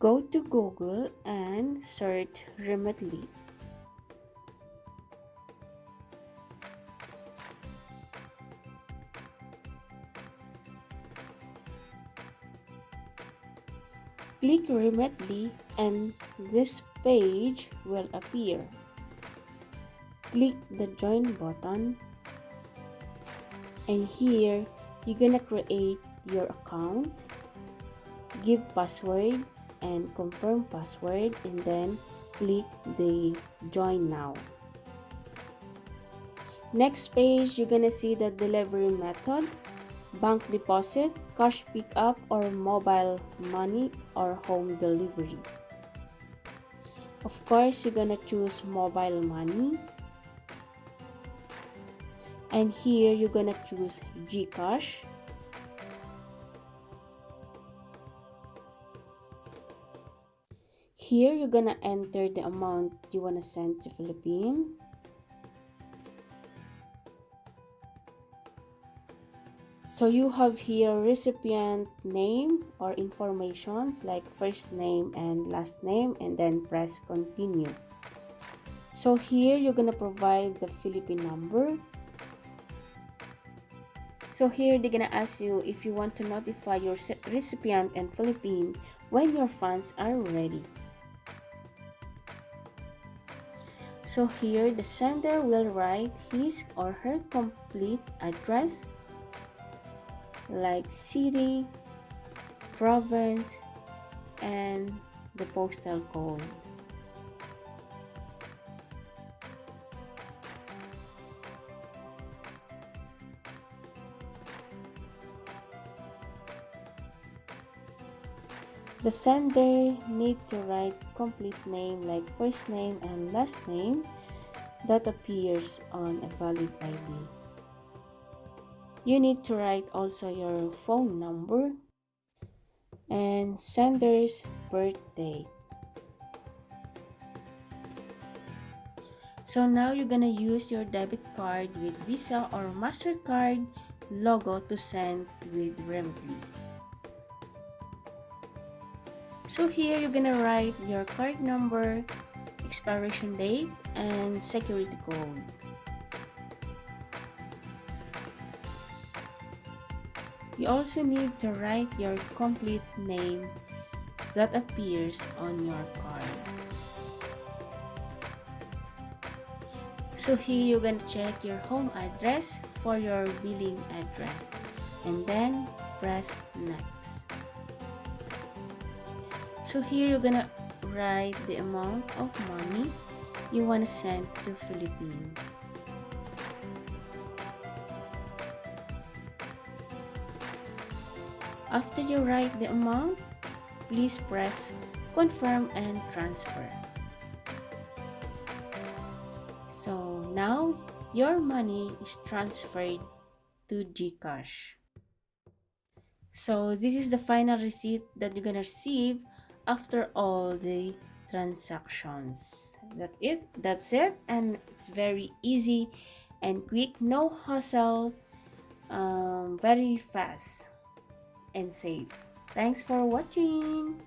Go to Google and search Remitly. Click Remitly and this page will appear. Click the join button and here you're gonna create your account, give password and confirm password, and then click the join now. Next page, you're gonna see the delivery method: bank deposit, cash pickup, or mobile money or home delivery. Of course, you're gonna choose mobile money. And here you're gonna choose Gcash. Here you're gonna enter the amount you wanna send to Philippines. So you have here recipient name or informations like first name and last name, and then press continue. So here you're gonna provide the Philippine number. So here they're gonna ask you if you want to notify your recipient in Philippines when your funds are ready. So here the sender will write his or her complete address like city, province, and the postal code. The sender need to write complete name like first name and last name that appears on a valid ID. You need to write also your phone number and sender's birthday. So now you're gonna use your debit card with Visa or MasterCard logo to send with Remitly. So here you're gonna write your card number, expiration date, and security code. You also need to write your complete name that appears on your card. So here you're gonna check your home address for your billing address and then press next. So here you're gonna write the amount of money you want to send to Philippines. After you write the amount, please press confirm and transfer. So now your money is transferred to Gcash. So this is the final receipt that you're gonna receive after all the transactions. That's it, and it's very easy and quick, no hassle, very fast and safe. Thanks for watching.